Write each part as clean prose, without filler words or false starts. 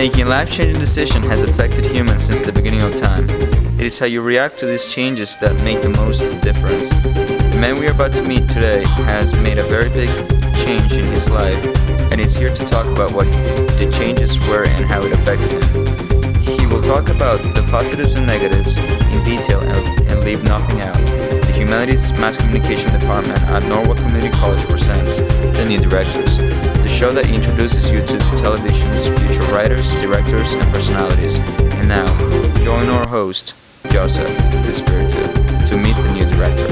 Making life-changing decisions has affected humans since the beginning of time. It is how you react to these changes that make the most difference. The man we are about to meet today has made a very big change in his life, and is here to talk about what the changes were and how it affected him. He will talk about the positives and negatives in detail and leave nothing out. The Humanities Mass Communication Department at Norwalk Community College presents The New Directors, the show that introduces you to television's future writers, directors, and personalities. And now, join our host, Joseph, the Spirited, to meet the new director.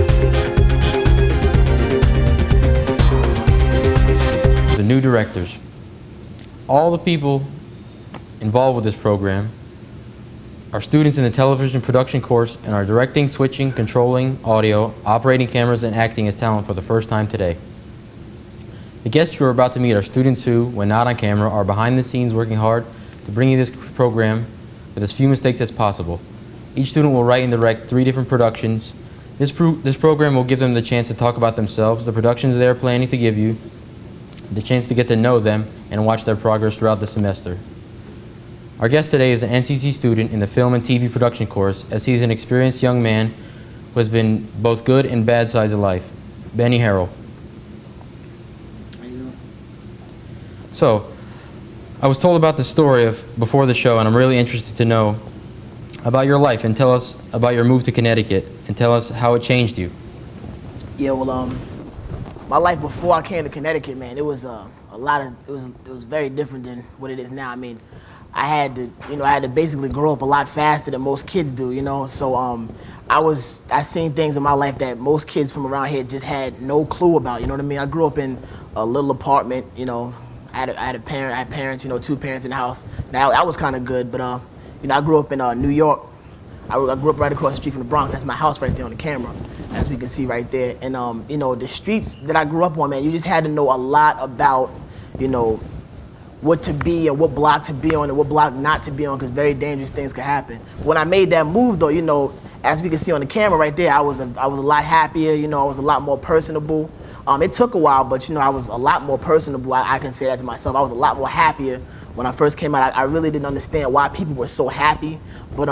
The new directors. All the people involved with this program are students in the television production course and are directing, switching, controlling audio, operating cameras, and acting as talent for the first time today. The guests you are about to meet are students who, when not on camera, are behind the scenes working hard to bring you this program with as few mistakes as possible. Each student will write and direct 3 different productions. This program will give them the chance to talk about themselves, the productions they are planning to give you, the chance to get to know them, and watch their progress throughout the semester. Our guest today is an NCC student in the film and TV production course, as he is an experienced young man who has been both good and bad sides of life. Bennie Harrell. How you doing? So, I was told about the story before the show, and I'm really interested to know about your life, and tell us about your move to Connecticut, and tell us how it changed you. Yeah, well, my life before I came to Connecticut, man, it was it was very different than what it is now. I mean, I had to basically grow up a lot faster than most kids do, you know. So I seen things in my life that most kids from around here just had no clue about. You know what I mean? I grew up in a little apartment, you know. I had parents, you know, 2 parents in the house. Now that was kind of good, but you know, I grew up in New York. I grew up right across the street from the Bronx. That's my house right there on the camera, as we can see right there. And you know, the streets that I grew up on, man, you just had to know a lot about, you know, what to be and what block to be on and what block not to be on, because very dangerous things could happen. When I made that move, though, you know, as we can see on the camera right there, I was a lot happier. You know, I was a lot more personable. It took a while, but you know, I was a lot more personable. I can say that to myself. I was a lot more happier when I first came out. I really didn't understand why people were so happy, but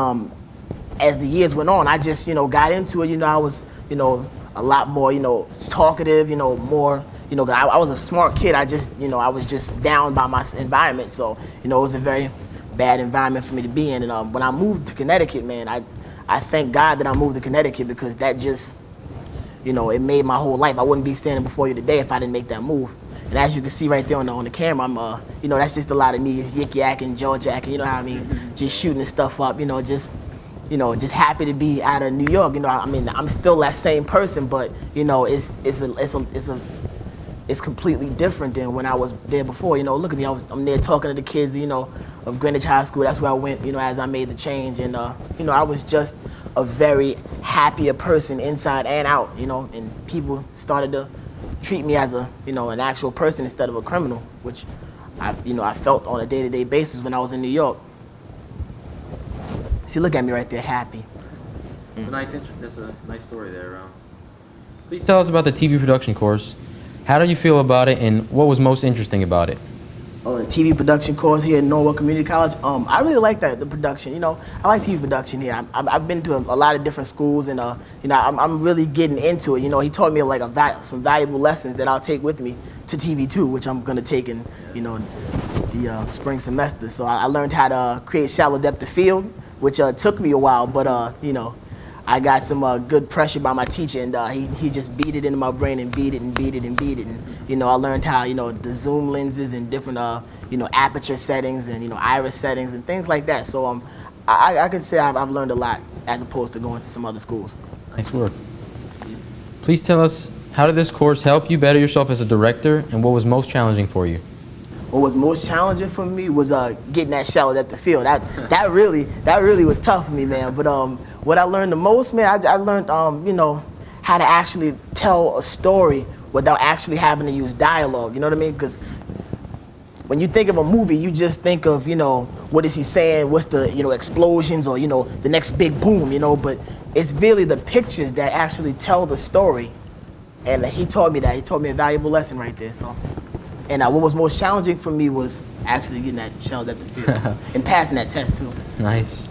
as the years went on, I just, you know, got into it. You know, I was, you know, a lot more, you know, talkative. You know, more. You know, I was a smart kid. I was just down by my environment. So, you know, it was a very bad environment for me to be in. And when I moved to Connecticut, man, I thank God that I moved to Connecticut, because that just, you know, it made my whole life. I wouldn't be standing before you today if I didn't make that move. And as you can see right there on the camera, I'm, you know, that's just a lot of me. It's yik-yakking, jaw-jacking, you know what I mean? Just shooting stuff up, you know, just happy to be out of New York. You know, I mean, I'm still that same person, but, you know, it's completely different than when I was there before. You know, look at me, I'm there talking to the kids, you know, of Greenwich High School. That's where I went, you know, as I made the change. And, you know, I was just a very happier person inside and out, you know, and people started to treat me as a, you know, an actual person instead of a criminal, which I felt on a day-to-day basis when I was in New York. See, look at me right there, happy. That's a nice story there. Please tell us about the TV production course. How did you feel about it, and what was most interesting about it? Oh, the TV production course here at Norwalk Community College. I really like the production. You know, I like TV production here. I've been to a lot of different schools, and you know, I'm really getting into it. You know, he taught me like some valuable lessons that I'll take with me to TV too, which I'm gonna take in, you know, the spring semester. So I learned how to create shallow depth of field, which took me a while, but you know, I got some good pressure by my teacher, and he just beat it into my brain and beat it and beat it and beat it. And, you know, I learned how, you know, the zoom lenses and different, you know, aperture settings and, you know, iris settings and things like that. So I could say I've learned a lot as opposed to going to some other schools. Nice work. Please tell us, how did this course help you better yourself as a director, and what was most challenging for you? What was most challenging for me was getting that shallow depth of field. That really was tough for me, man. But what I learned the most, man, I learned you know, how to actually tell a story without actually having to use dialogue. You know what I mean? Because when you think of a movie, you just think of, you know, what is he saying? What's the, you know, explosions, or, you know, the next big boom, you know? But it's really the pictures that actually tell the story. And he taught me that. He taught me a valuable lesson right there. So. And what was most challenging for me was actually getting that shallow depth of field and passing that test too. Nice.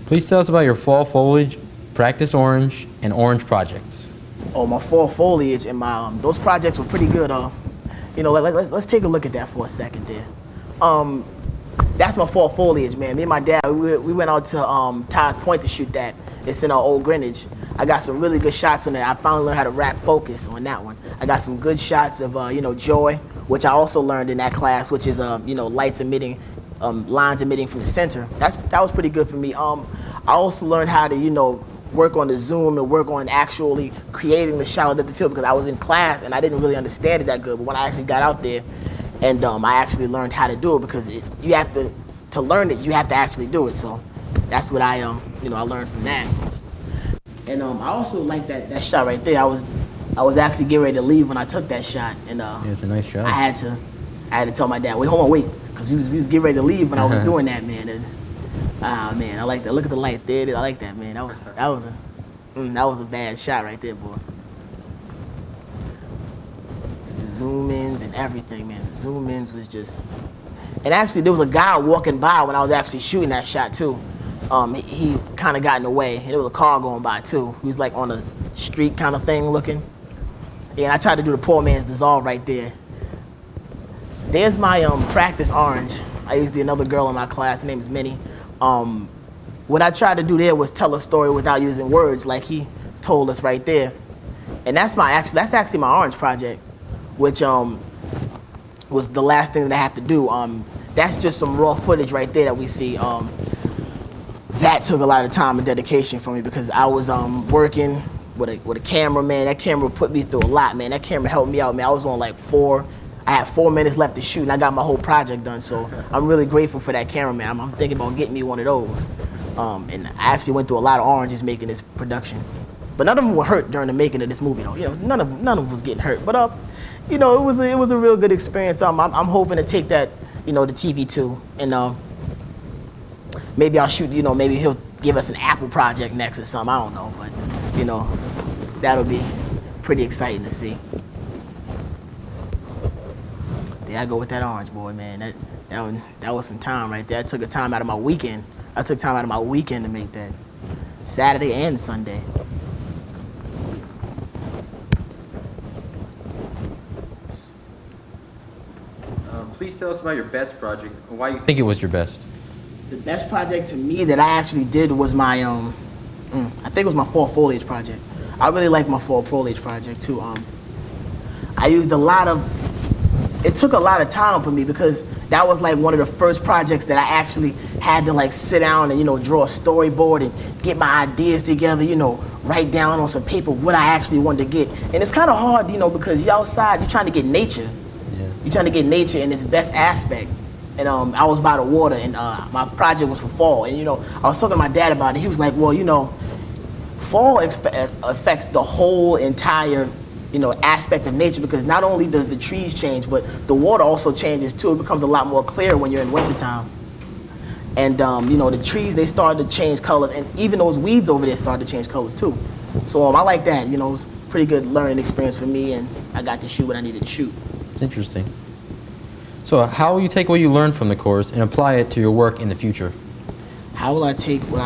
Please tell us about your fall foliage, practice orange, and orange projects. Oh, my fall foliage and my those projects were pretty good. You know, let's take a look at that for a second there. That's my fall foliage, man. Me and my dad, we went out to Ty's Point to shoot that. It's in our old Greenwich. I got some really good shots on there. I finally learned how to rack focus on that one. I got some good shots of, you know, joy, which I also learned in that class, which is, you know, lights emitting, lines emitting from the center. That was pretty good for me. I also learned how to, you know, work on the zoom and work on actually creating the shallow depth of field because I was in class and I didn't really understand it that good. But when I actually got out there and I actually learned how to do it because you have to learn it, you have to actually do it. So that's what I, you know, I learned from that. And I also like that shot right there. I was actually getting ready to leave when I took that shot, and Yeah, it's a nice shot. I had to tell my dad, wait, hold on, wait, because we was getting ready to leave when I was doing that, man. And man, I like that. Look at the lights, there it is. I like that, man. That was a bad shot right there, boy. Zoom ins and everything, man. The zoom ins was just. And actually, there was a guy walking by when I was actually shooting that shot too. He kind of got in the way, and there was a car going by too. He was like on a street kind of thing looking. Yeah, and I tried to do the poor man's dissolve right there. There's my practice orange. I used another girl in my class. Her name is Bennie. What I tried to do there was tell a story without using words, like he told us right there. And that's actually my orange project, which was the last thing that I have to do. That's just some raw footage right there that we see. That took a lot of time and dedication for me because I was working with a camera, man. That camera put me through a lot, man. That camera helped me out, man. I was on like I had 4 minutes left to shoot and I got my whole project done. So I'm really grateful for that camera, man. I'm thinking about getting me one of those. And I actually went through a lot of oranges making this production. But none of them were hurt during the making of this movie, though. You know, none of them was getting hurt. But you know, it was a real good experience. I'm hoping to take that, you know, to TV too, and maybe I'll shoot. You know, maybe he'll give us an Apple project next or something. I don't know, but you know, that'll be pretty exciting to see. There I go with that orange, boy, man. That was some time right there. I took time out of my weekend. I took time out of my weekend to make that, Saturday and Sunday. Please tell us about your best project and why you think it was your best. The best project to me that I actually did was my I think it was my fall foliage project. I really like my fall foliage project too. I used it took a lot of time for me because that was like one of the first projects that I actually had to like sit down and, you know, draw a storyboard and get my ideas together, you know, write down on some paper what I actually wanted to get. And it's kind of hard, you know, because you're outside, you're trying to get nature. You're trying to get nature in its best aspect. And I was by the water, and my project was for fall. And, you know, I was talking to my dad about it. He was like, well, you know, fall affects the whole entire, you know, aspect of nature because not only does the trees change, but the water also changes too. It becomes a lot more clear when you're in wintertime. And, you know, the trees, they started to change colors. And even those weeds over there started to change colors too. So I like that. You know, it was a pretty good learning experience for me, and I got to shoot what I needed to shoot. It's interesting. So how will you take what you learned from the course and apply it to your work in the future? How will I take what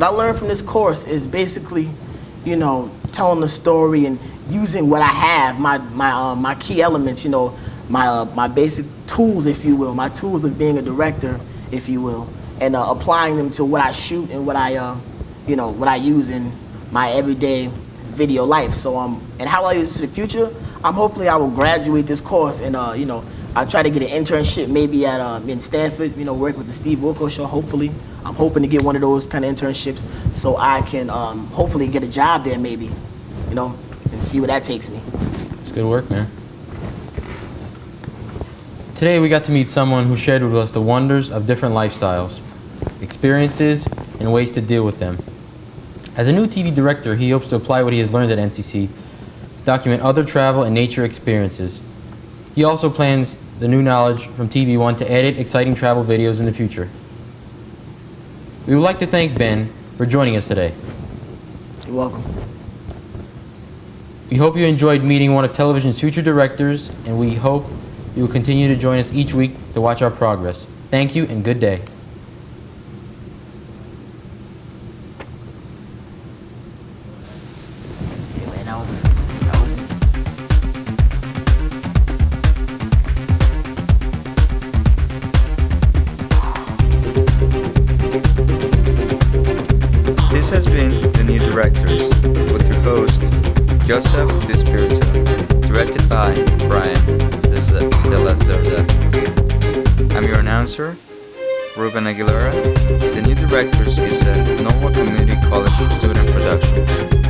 I learned from this course is basically, you know, telling the story and using what I have, my key elements, you know, my basic tools, if you will, my tools of being a director, if you will, and applying them to what I shoot and what I, you know, what I use in my everyday video life. So and how I use it to the future, hopefully I will graduate this course and you know, I'll try to get an internship maybe at in Stanford, you know, work with the Steve Wilco show. Hopefully, I'm hoping to get one of those kind of internships so I can hopefully get a job there maybe, you know, and see where that takes me. It's good work, man. Today we got to meet someone who shared with us the wonders of different lifestyles, experiences, and ways to deal with them. As a new TV director, he hopes to apply what he has learned at NCC to document other travel and nature experiences. He also plans the new knowledge from TV One to edit exciting travel videos in the future. We would like to thank Ben for joining us today. You're welcome. We hope you enjoyed meeting one of television's future directors, and we hope you will continue to join us each week to watch our progress. Thank you and good day. Yeah, man, that was This has been The New Directors with your host, Joseph Dispirito, directed by Brian De La Zerda. I'm your announcer, Ruben Aguilera. The New Directors is a Nova Community College student production.